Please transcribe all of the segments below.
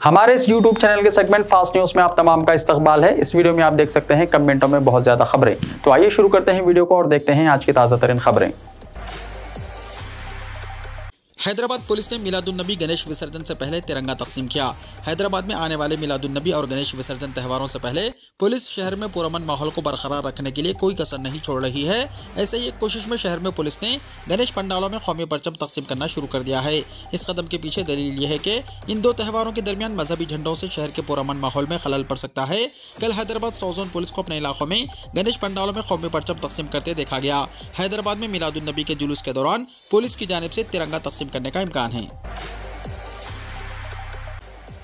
हमारे इस YouTube channel के सेगमेंट फास्ट न्यूज में आप तमाम का इस्तकबाल है। इस वीडियो में आप देख सकते हैं कमेंटों में बहुत ज्यादा खबरें। तो आइए शुरू करते हैं वीडियो को और देखते हैं आज की ताज़ा तरीन खबरें। हैदराबाद पुलिस ने मिलादुन्नबी गणेश विसर्जन से पहले तिरंगा तकसीम किया। हैदराबाद में आने वाले मिलादुन्नबी और गणेश विसर्जन त्योहारों से पहले पुलिस शहर में पुरअमन माहौल को बरकरार रखने के लिए कोई कसर नहीं छोड़ रही है। ऐसे ही एक कोशिश में शहर में पुलिस ने गणेश पंडालों में कौमी परचम तकसीम करना शुरू कर दिया है। इस कदम के पीछे दलील यह है कि इन दो त्योहारों के दरमियान मजहबी झंडों से शहर के पुरअमन माहौल में खलल पड़ सकता है। कल हैदराबाद सौ-जोन पुलिस को अपने इलाकों में गणेश पंडालों में कौमी परचम तकसीम करते देखा गया। हैदराबाद में मिलादुन्नबी के जुलूस के दौरान पुलिस की जानिब से तिरंगा तकसीम करने का इम्कान है।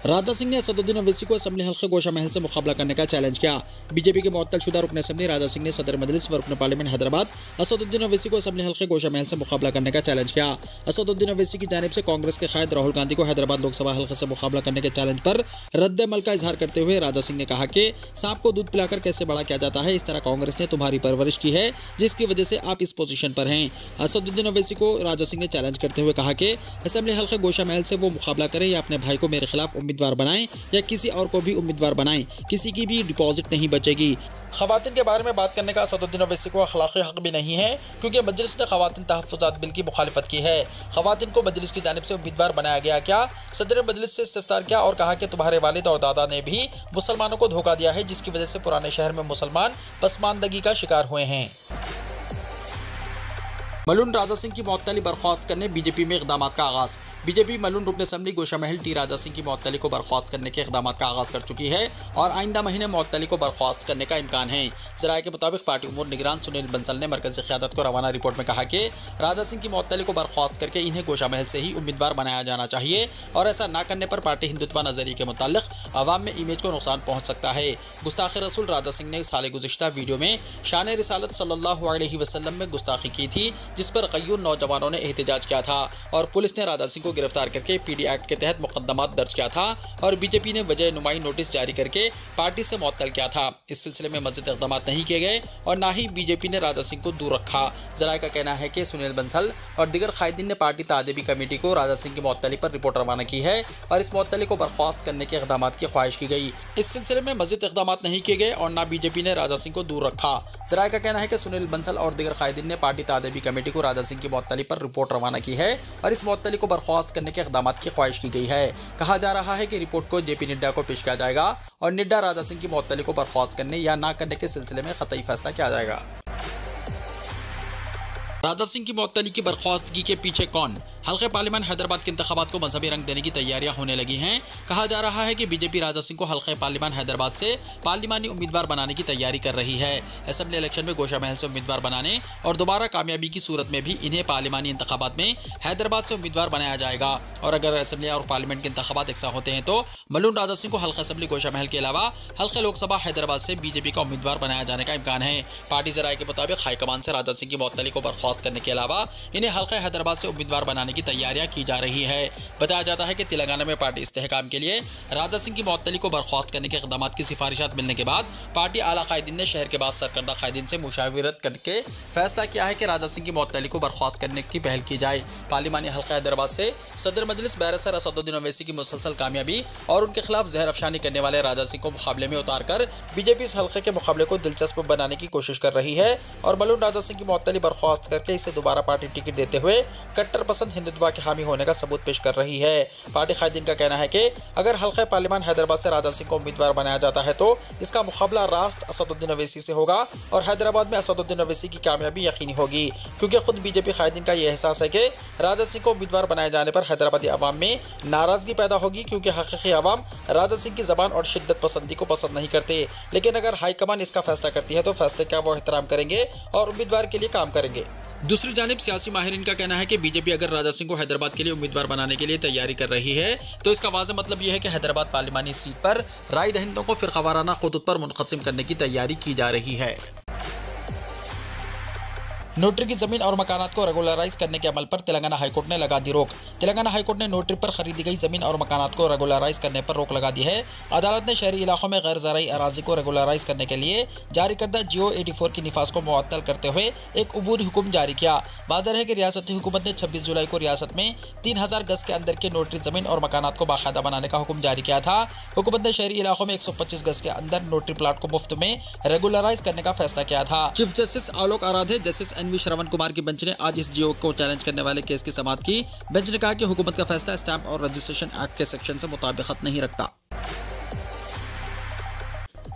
राजा सिंह ने असदुद्दीन ओवैसी को असेंबली हल्के गोशा महल से मुकाबला करने का चैलेंज किया। बीजेपी के मुअत्तल-शुदा रुकन असेंबली राजा सिंह ने सदर मजलिस व रुकन पार्लियामेंट हैदराबाद असदुद्दीन ओवैसी को असेंबली हल्के गोशा महल से मुकाबला करने का चैलेंज किया। असदुद्दीन ओवैसी की जानिब से कांग्रेस के कायद राहुल गांधी को हैदराबाद लोकसभा हल्के से मुकाबला करने के चैलेंज पर रद्द-ए-अमल का इजहार करते हुए राजा सिंह ने कहा कि सांप को दूध पिलाकर कैसे बड़ा किया जाता है, इस तरह कांग्रेस ने तुम्हारी परवरिश की है जिसकी वजह से आप इस पोजीशन पर हैं। असदुद्दीन ओवैसी को राजा सिंह ने चैलेंज करते हुए कहा कि असेंबली हल्के गोशा महल से वो मुकाबला करें या अपने भाई को मेरे खिलाफ उम्मीदवार बनाएं या किसी और को भी उम्मीदवार बनाएं, किसी की भी डिपॉजिट नहीं बचेगी। खवातीन के बारे में बात करने का असदुद्दीन ओवैसी को अखलाकी हक भी नहीं है क्योंकि मजलिस ने खवातीन तहफ़्फ़ुज़ात बिल की मुखालिफत की है। खवातीन को मजलिस की जानिब से उम्मीदवार बनाया गया क्या? सदर मजलिस से इस्तिफ़सार किया और कहा कि तुम्हारे वालिद और दादा ने भी मुसलमानों को धोखा दिया है जिसकी वजह से पुराने शहर में मुसलमान पसमानदगी का शिकार हुए हैं। मलून राजा सिंह की मुअत्तली बर्खास्त करने बीजेपी में इक़दामात का आगाज़। बीजेपी मलून रुकन असेंबली गोशा महल टी राजा सिंह की मुअत्तली को बर्खास्त करने के इक़दामात का आगाज़ कर चुकी है और आइंदा महीने मुअत्तली को बर्खास्त करने का इम्कान है। ज़राए के मुताबिक पार्टी उमूर निगरान सुनील बंसल ने मरकज़ी क़यादत को रवाना रिपोर्ट में कहा कि राजा सिंह की मुअत्तली को बर्खास्त करके इन्हें गोशा महल से ही उम्मीदवार बनाया जाना चाहिए और ऐसा न करने पर पार्टी हिंदुत्व नज़रिए के मुताल्लिक़ अवाम में इमेज को नुकसान पहुँच सकता है। गुस्ताख़ी रसूल राजा सिंह ने साल गुज़िश्ता वीडियो में शान रिसालत सल्लल्लाहु अलैहि वसल्लम में गुस्ताखी की थी जिस पर क़य्यूम नौजवानों ने एहतजाज किया था और पुलिस ने राजा सिंह को गिरफ्तार करके पीडी एक्ट के तहत मुकदमा दर्ज किया था और बीजेपी ने वजह नुमाई नोटिस जारी करके पार्टी से मुअत्तल किया था। इस सिलसिले में मज़ीद इक़दाम नहीं किए गए और ना ही बीजेपी ने राजा सिंह को दूर रखा। ज़राए का कहना है कि सुनील बंसल और दीगर कायदीन ने पार्टी तादीबी कमेटी को राजा सिंह की मुअत्तली पर रिपोर्ट रवाना की है और इस मुअत्तली को बर्खास्त करने के इक़दाम की ख्वाहिश की गई। इस सिलसिले में मज़ीद इक़दाम नहीं किए गए और ना बीजेपी ने राजा सिंह को दूर रखा। ज़राए का कहना है कि सुनील बंसल और दीगर कायदीन ने पार्टी तादीबी कमेटी को राजा सिंह की मुअत्तली पर रिपोर्ट रवाना की है और इस मुअत्तली को बर्खास्त करने के इक़दाम की ख्वाहिश की गई है। कहा जा रहा है कि रिपोर्ट को जेपी नड्डा को पेश किया जाएगा और नड्डा राजा सिंह की मुअत्तली को बर्खास्त करने या ना करने के सिलसिले में क़तई फैसला किया जाएगा। राजा सिंह की मुअत्तली की बर्खास्तगी के पीछे कौन? हल्के पार्लियामेंट हैदराबाद के इंतखाबात को मजहबी रंग देने की तैयारियां होने लगी हैं। कहा जा रहा है कि बीजेपी राजा सिंह को हल्के पार्लियामेंट हैदराबाद से पार्लिमानी उम्मीदवार बनाने की तैयारी कर रही है। असेंबली इलेक्शन में गोशा महल से उम्मीदवार बनाने और दोबारा कामयाबी की सूरत में भी इन्हें पार्लिमानी इंतखाबात में हैदराबाद से उम्मीदवार बनाया जाएगा और अगर असेंबली और पार्लियामेंट के इंतखाबात एकसा होते हैं तो मलून राजा सिंह को हल्का असेंबली गोशा महल के अलावा हल्के लोकसभा हैदराबाद से बीजेपी का उम्मीदवार बनाया जाने का इम्कान है। पार्टी ज़राए के मुताबिक हाईकमान से राजा सिंह की मुअत्तली को बर्खास्त करने के अलावा इन्हें हल्का हैदराबाद से उम्मीदवार बनाने की तैयारियां की जा रही है। बताया जाता है कि तेलंगाना में पार्टी इस्तेहकाम के लिए राजा सिंह की मुअत्तली को बर्खास्त करने के इक़दाम की सिफारिशात मिलने के बाद पार्टी आला कायदीन ने शहर के बाद सरकर्दा कायदीन से मुशावरत करके फैसला किया है कि राजा सिंह की मुअत्तली को बर्खास्त करने की पहल की जाए। पार्लिमानी हल्का हैदराबाद से सदर मजलिस बैरिस्टर असदुद्दीन ओवैसी की मुसलसल कामयाबी और उनके खिलाफ जहर अफशानी करने वाले राजा सिंह को मुकाबले में उतार कर बीजेपी इस हल्के के मुकाबले को दिलचस्प बनाने की कोशिश कर रही है और मलून राजा सिंह की मुअत्तली बर्खास्त करके इसे दोबारा पार्टी टिकट देते हुए कट्टर पसंद हिंदुत्व के हामी होने का सबूत पेश कर रही है। पार्टी कायदीन का कहना है कि अगर हल्का पार्लियामेंट हैदराबाद से राजा सिंह को उम्मीदवार बनाया जाता है तो इसका मुकाबला रास्त असदुद्दीन ओवैसी से होगा और हैदराबाद में असदुद्दीन ओवैसी की कामयाबी यकीनी होगी क्योंकि खुद बीजेपी कायदीन का यह एहसास है कि राजा सिंह को उम्मीदवार बनाए जाने पर हैदराबादी अवाम में नाराजगी पैदा होगी क्योंकि हकीकी अवाम राजा सिंह की जबान और शिद्दत पसंदी को पसंद नहीं करते। लेकिन अगर हाईकमान इसका फैसला करती है तो फैसले का वो एहतराम करेंगे और उम्मीदवार के लिए काम करेंगे। दूसरी जानिब सियासी माहिरीन का कहना है कि बीजेपी अगर राजा सिंह को हैदराबाद के लिए उम्मीदवार बनाने के लिए तैयारी कर रही है तो इसका वाज़ेह मतलब यह है कि हैदराबाद पार्लिमानी सीट पर राय दहिंदों को फ़िरक़ावाराना खुदूत पर मुनक़सिम करने की तैयारी की जा रही है। नोटरी की जमीन और मकानात को रेगुलराइज करने के अमल पर तेलंगाना हाईकोर्ट ने लगा दी रोक। तेलंगाना हाईकोर्ट ने नोटरी पर खरीदी गई जमीन और मकानात को रेगुलराइज करने पर रोक लगा दी है। अदालत ने शहरी इलाकों में गैर ज़राई अराजी को रेगुलराइज करने के लिए जारी करदा जियो 84 की निफाज को मुअत्तल करते हुए एक अबूरी हुक्म जारी किया। वाज़ेह है कि रियासती हुकूमत ने 26 जुलाई को रियासत में 3000 गज के अंदर के नोटरी जमीन और मकानात को बाकायदा बनाने का हुक्म जारी किया था। हुकूमत ने शहरी इलाकों में 125 गज के अंदर नोटरी प्लाट को मुफ्त में रेगुलराइज करने का फैसला किया था। चीफ जस्टिस आलोक आराधे, जस्टिस NV श्रवण कुमार की बेंच ने आज इस जियो को चैलेंज करने वाले केस की समाअत की। बेंच ने कहा कि हुकूमत का फैसला स्टैंप और रजिस्ट्रेशन एक्ट के सेक्शन से मुताबिकत नहीं रखता।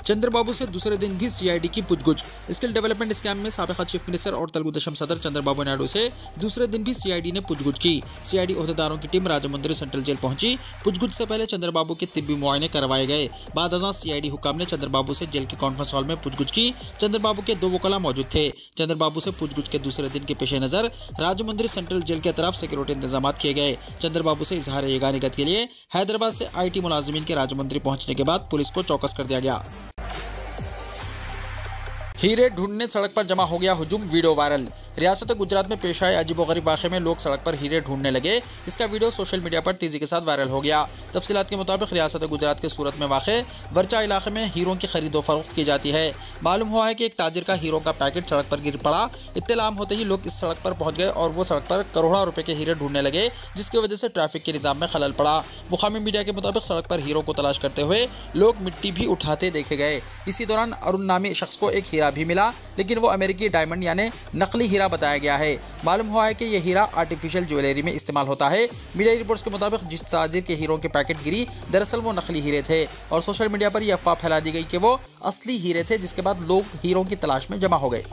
चंद्रबाबू से दूसरे दिन भी CID की पूछगछ। स्किल डेवलपमेंट स्कैम में साबिक़ा चीफ मिनिस्टर और तेलुगु देशम सदर चंद्रबाबू नायडू से दूसरे दिन भी CID ने पूछगछ की। CID ओहदेदारों की टीम राजमुंद्री सेंट्रल जेल पहुंची। पूछगछ से पहले चंद्रबाबू के तिब्बी मुआयने करवाए गए। बाद अज़ां CID हुक्काम ने चंद्रबाबू से जेल के कॉन्फ्रेंस हॉल में पूछगछ की। चंद्रबाबू के 2 वकला मौजूद थे। चंद्रबाबू से पूछगछ के दूसरे दिन के पेश नज़र राजमुंद्री सेंट्रल जेल के तरफ सिक्योरिटी इंतजाम किए गए। चंद्रबाबू से इजहार यगानिगत के लिए हैदराबाद से IT मुलाजिमीन के राजमुंद्री पहुंचने के बाद पुलिस को चौकस कर दिया गया। हीरे ढूंढने सड़क पर जमा हो गया हुजूम, वीडियो वायरल। रियासत गुजरात में पेश आए अजीबोगरीब वाक़े में लोग सड़क पर हीरे ढूंढने लगे। इसका वीडियो सोशल मीडिया पर तेजी के साथ वायरल हो गया। तफसीलात के मुताबिक रियासत गुजरात के सूरत में वाक़े वर्चा इलाके में हीरों की खरीदो फरोख्त की जाती है। मालूम हुआ है कि एक ताजिर का हीरों का पैकेट सड़क पर गिर पड़ा। इत्तला होते ही लोग इस सड़क पर पहुंच गए और वो सड़क पर करोड़ों रुपए के हीरे ढूंढने लगे, जिसकी वजह से ट्रैफिक के निज़ाम में खलल पड़ा। मुकामी मीडिया के मुताबिक सड़क पर हीरों को तलाश करते हुए लोग मिट्टी भी उठाते देखे गए। इसी दौरान अरुण नामी शख्स को एक हीरा भी मिला, लेकिन वो अमेरिकी डायमंड यानी नकली हीरा बताया गया है। मालूम हुआ है कि यह हीरा आर्टिफिशियल ज्वेलरी में इस्तेमाल होता है। मीडिया रिपोर्ट्स के मुताबिक जिस ताजिर के हीरों के पैकेट गिरी, दरअसल वो नकली हीरे थे और सोशल मीडिया पर यह अफवाह फैला दी गई कि वो असली हीरे थे, जिसके बाद लोग हीरों की तलाश में जमा हो गए।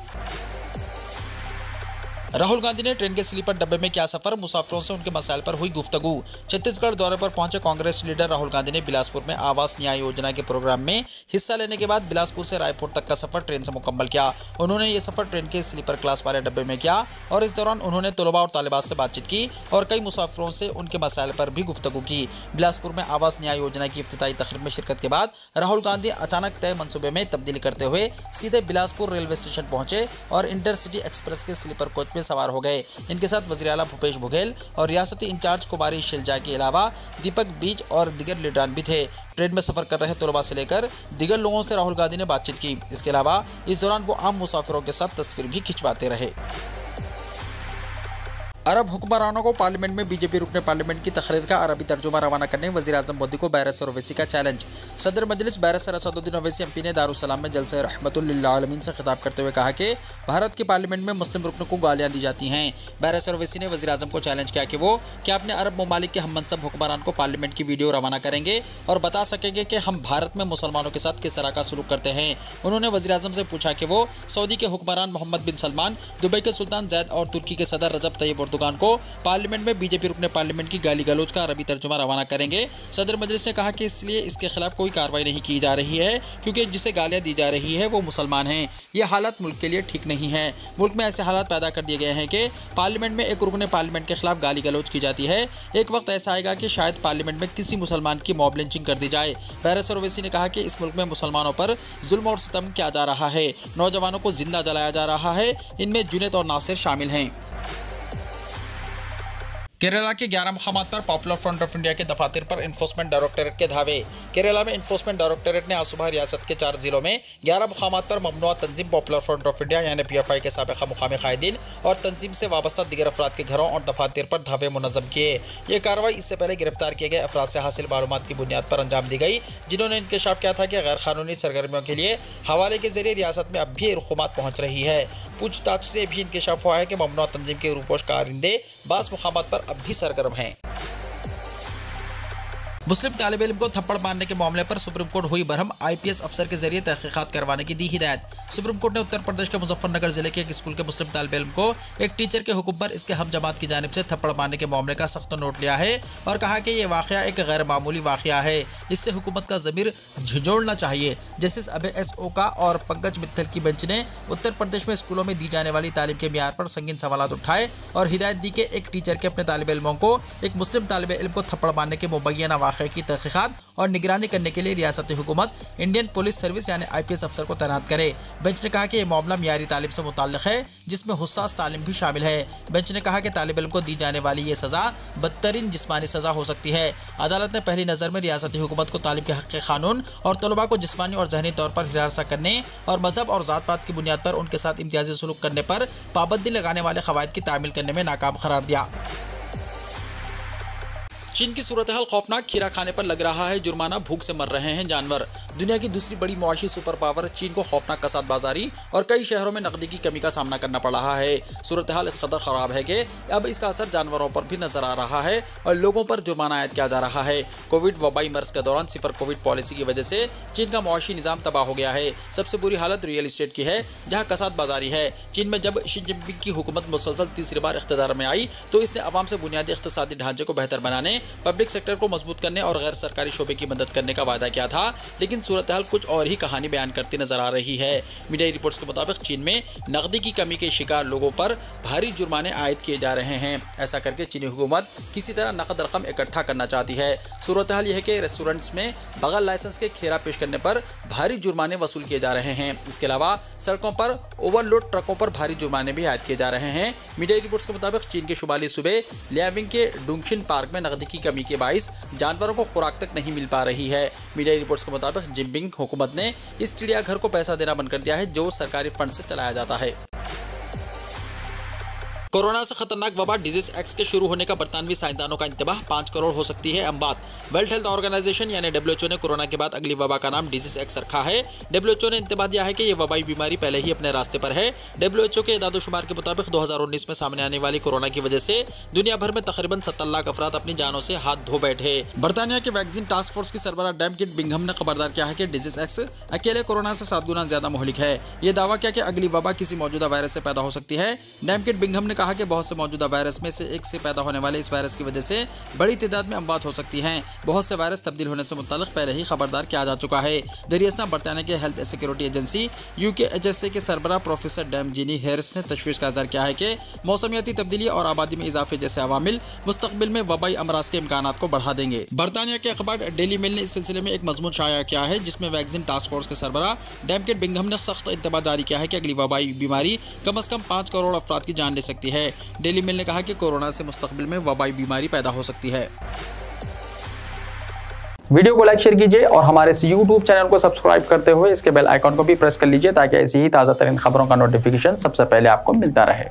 राहुल गांधी ने ट्रेन के स्लीपर डब्बे में किया सफर, मुसाफिरों से उनके मसाइल पर हुई गुफ्तगू। छत्तीसगढ़ दौरे पर पहुंचे कांग्रेस लीडर राहुल गांधी ने बिलासपुर में आवास न्याय योजना के प्रोग्राम में हिस्सा लेने के बाद बिलासपुर से रायपुर तक का सफर ट्रेन से मुकम्मल किया। उन्होंने ये सफर ट्रेन के स्लीपर क्लास वाले डब्बे में किया और इस दौरान उन्होंने तलबा और तालिबात से बातचीत की और कई मुसाफिरों से उनके मसाइल पर भी गुफ्तगू की। बिलासपुर में आवास न्याय योजना की इफ्तिताई तकरीब में शिरकत के बाद राहुल गांधी अचानक तय मनसूबे में तब्दीली करते हुए सीधे बिलासपुर रेलवे स्टेशन पहुंचे और इंटरसिटी एक्सप्रेस के स्लीपर कोच में सवार हो गए। इनके साथ वज़ीर आला भूपेश बघेल और रियासती इंचार्ज कुमारी शिलजा के अलावा दीपक बीज और दीगर लीडरान भी थे। ट्रेन में सफर कर रहे तलबा से लेकर दीगर लोगों से राहुल गांधी ने बातचीत की। इसके अलावा इस दौरान वो आम मुसाफिरों के साथ तस्वीर भी खिंचवाते रहे। अरब हुक्मरानों को पार्लियामेंट में बीजेपी रुकने पार्लियामेंट की तकरीर का अरबी तर्जुमा रवाना करने वज़ीर आज़म मोदी को बैरिस्टर ओवैसी का चैलेंज। सदर मजलिस बैरिस्टर असदुद्दीन ओवैसी MP ने दारुस्सलाम में जलसे रहमतुल लिल आलमीन से खिताब करते हुए कहा कि भारत की पार्लियामेंट में मुस्लिम रुकनों को गालियाँ दी जाती हैं। बैरिस्टर ओवैसी ने वज़ीर आज़म को चैलेंज किया कि वो क्या अपने अरब ममालिक के हम मनसब हुक्मरान को पार्लियामेंट की वीडियो रवाना करेंगे और बता सकेंगे कि हम भारत में मुसलमानों के साथ किस तरह का सलूक करते हैं। उन्होंने वज़ीर आज़म से पूछा कि वो सऊदी के हुक्मरान मोहम्मद बिन सलमान, दुबई के सुल्तान जैद और तुर्की के सदर रजब तैयब एर्दोगान को पार्लियामेंट में बीजेपी रुकने पार्लियामेंट की गाली गलौज का अरबी तर्जुमा रवाना करेंगे। सदर मजलिस ने कहा कि इसलिए इसके खिलाफ कोई कार्रवाई नहीं की जा रही है, क्योंकि जिसे गालियां दी जा रही है वो मुसलमान हैं। यह हालत मुल्क के लिए ठीक नहीं है। मुल्क में ऐसे हालात पैदा कर दिए गए हैं कि पार्लियामेंट में एक रुकने पार्लियामेंट के खिलाफ गाली गलौज की जाती है। एक वक्त ऐसा आएगा कि शायद पार्लियामेंट में किसी मुसलमान की मॉब लिंचिंग कर दी जाए। बैरिस्टर ओवैसी ने कहा कि इस मुल्क में मुसलमानों पर जुल्म और सितम किया जा रहा है, नौजवानों को जिंदा जलाया जा रहा है, इनमें जुनैद और नासिर शामिल हैं। केरला के 11 मुकामात पर पॉपुलर फ्रंट ऑफ इंडिया के दफातर पर इन्फोर्समेंट डायरेक्टरेट के धावे। केरला में इन्फोर्समेंट डायरेक्टरेट ने आज सुबह रियासत के 4 जिलों में 11 मुकामात पर ममनुआ तंजीम पॉपुलर फ्रंट ऑफ इंडिया यानी PFI के साबिक़ा मुकामी कायदीन और तंजीम से वाबस्ता दीगर अफराद के घरों और दफातर पर धावे मुनज़्ज़म किए। ये कार्रवाई इससे पहले गिरफ्तार किए गए अफराद से हासिल मालूमात की बुनियाद पर अंजाम दी गई, जिन्होंने इंकशाफ किया था कि गैर कानूनी सरगर्मियों के लिए हवाले के जरिए रियासत में अब भी रुकूमत पहुँच रही है। पूछताछ से भी इंकशाफ हुआ है कि ममनुआ तंजीम के रूपोश कारिंदे बास मुकामात पर अब भी सरगर्म हैं। मुस्लिम तालिब इल्म को थप्पड़ मारने के मामले पर सुप्रीम कोर्ट हुई बरहम, IPS अफसर के जरिए तहकीकात करवाने की दी हिदायत। सुप्रीम कोर्ट ने उत्तर प्रदेश के मुजफ्फरनगर जिले के एक स्कूल के मुस्लिम तालिब इल्म को एक टीचर के हुक्म पर इसके हम जमात की जानिब से थप्पड़ मारने के मामले का सख्त नोट लिया है और कहा कि यह वाक़या एक गैर मामूली वाक़या है, इससे हुकूमत का ज़मीर झिझोड़ना चाहिए। जस्टिस अभय S ओका और पंकज मित्तल की बेंच ने उत्तर प्रदेश में स्कूलों में दी जाने वाली तालीम के मियार पर संगीन सवालात उठाए और हिदायत दी कि एक टीचर के अपने तालिब इल्मों को एक मुस्लिम तालिब इल्म को थप्पड़ मारने के मुबैना वाक़या वाक़े की तहक़ीक़ात और निगरानी करने के लिए रियासती हुकूमत इंडियन पुलिस सर्विस यानी IPS अफसर को तैनात करे। बेंच ने कहा कि यह मामला मियारी तालीम से मुताल्लिक़ है, जिसमें हुस्सास तालीम भी शामिल है। बेंच ने कहा कि तालिब इल्म को दी जाने वाली ये सज़ा बदतरीन जिस्मानी सज़ा हो सकती है। अदालत ने पहली नज़र में रियासती हुकूमत को तालिब के हक़ के कानून और तलबा को जिस्मानी और ज़हनी तौर पर हिरासा करने और मजहब और ज़ात पात की बुनियाद पर उनके साथ इम्तियाजी सलूक करने पर पाबंदी लगाने वाले क़वायद की तामील करने में नाकाम करार दिया। चीन की सूरत हाल खौफनाक, खीरा खाने पर लग रहा है जुर्माना, भूख से मर रहे हैं जानवर। दुनिया की दूसरी बड़ी मुआशी सुपर पावर चीन को खौफनाक कसाद बाजारी और कई शहरों में नकदी की कमी का सामना करना पड़ रहा है। सूरत हाल इस कदर ख़राब है कि अब इसका असर जानवरों पर भी नजर आ रहा है और लोगों पर जुर्माना आयद किया जा रहा है। कोविड वबाई मर्ज के दौरान सिफर कोविड पॉलिसी की वजह से चीन का मुआशी निज़ाम तबाह हो गया है। सबसे बुरी हालत रियल इस्टेट की है, जहाँ कसाद बाजारी है। चीन में जब शी जिनपिंग की हुकूमत मुसलसल तीसरी बार इख्तिदार में आई तो इसने अवाम से बुनियादी इक़्तिसादी ढांचे को बेहतर बनाने, पब्लिक सेक्टर को मजबूत करने और गैर सरकारी शोबे की मदद करने का वादा किया था, लेकिन सूरत हाल कुछ और ही कहानी बयान करती नजर आ रही है। मीडिया रिपोर्ट्स के मुताबिक चीन में नकदी की कमी के शिकार लोगों पर भारी जुर्माने आयद किए जा रहे हैं। ऐसा करके चीनी हुकूमत किसी तरह नकद रकम इकट्ठा करना चाहती है। सूरत हाल यह है कि रेस्टोरेंट्स में बगैर लाइसेंस के खीरा पेश करने पर भारी जुर्माने वसूल किए जा रहे हैं। इसके अलावा सड़कों पर ओवरलोड ट्रकों पर भारी जुर्माने भी आयद किए जा रहे हैं। मीडिया रिपोर्ट्स के मुताबिक चीन के शुमाली सूबे लियाविंग के डुंगशिन पार्क में नकदी की कमी के बाइस जानवरों को खुराक तक नहीं मिल पा रही है। मीडिया रिपोर्ट्स के मुताबिक जिनपिंग हुकूमत ने इस चिड़ियाघर को पैसा देना बंद कर दिया है, जो सरकारी फंड से चलाया जाता है। कोरोना से खतरनाक वबा डिजीज एक्स के शुरू होने का बरतानवी साइंसदानों का इंतबाह, 5 करोड़ हो सकती है अमवात। वर्ल्ड हेल्थ ऑर्गेनाइजेशन यानी WHO ने कोरोना के बाद अगली वबा का नाम डिजीज एक्स रखा है। WHO ने इंतबाह दिया है कि यह वबाई बीमारी पहले ही अपने रास्ते पर है। WHO के इदाद-ओ-शुमार के मुताबिक 2019 में सामने आने वाली कोरोना की वजह से दुनिया भर में तकरीबन 70 लाख अफराद अपनी जानों से हाथ धो बैठे। बरतानिया के वैक्सीन टास्क फोर्स की सरबराह डैमकिट बिंघम ने खबरदार किया है कि डिजीज एक्स अकेले कोरोना से 7 गुना ज्यादा मुहलिक है। यह दावा किया कि अगली वबा किसी मौजूदा वायरस से पैदा हो सकती है। डैमकिट बिंघम ने कहा कि बहुत से मौजूदा वायरस में से एक से पैदा होने वाले इस वायरस की वजह से बड़ी तादाद में अमवात हो सकती हैं। बहुत से वायरस तब्दील होने से मुताल्लिक पहले ही खबरदार किया जा चुका है। दरियासना बरतानिया के हेल्थ सिक्योरिटी एजेंसी UKHSA के सरबराह प्रोफेसर डैमजिनी हेरिस ने तशवीश का इज़हार किया है कि मौसमियाती तब्दीली और आबादी में इजाफे जैसे अवामिल मुस्तकबिल में वबाई अमराज के इम्कानात को बढ़ा देंगे। बरतानिया के अखबार डेली मेल ने इस सिलसिले में एक मजमून शाया किया है, जिसमें वैक्सीन टास्क फोर्स के सरबराह डैमकिट बिंघम ने सख्त इंतबाह जारी किया है कि अगली वबाई बीमारी कम अज़ कम 5 करोड़ अफराद की जान ले सकती है। डेली मेल ने कहा कि कोरोना से मुस्तकबिल में वबाई बीमारी पैदा हो सकती है। वीडियो को लाइक शेयर कीजिए और हमारे इस YouTube चैनल को सब्सक्राइब करते हुए इसके बेल आइकॉन को भी प्रेस कर लीजिए, ताकि ऐसी ही ताज़ा तरीन खबरों का नोटिफिकेशन सबसे पहले आपको मिलता रहे।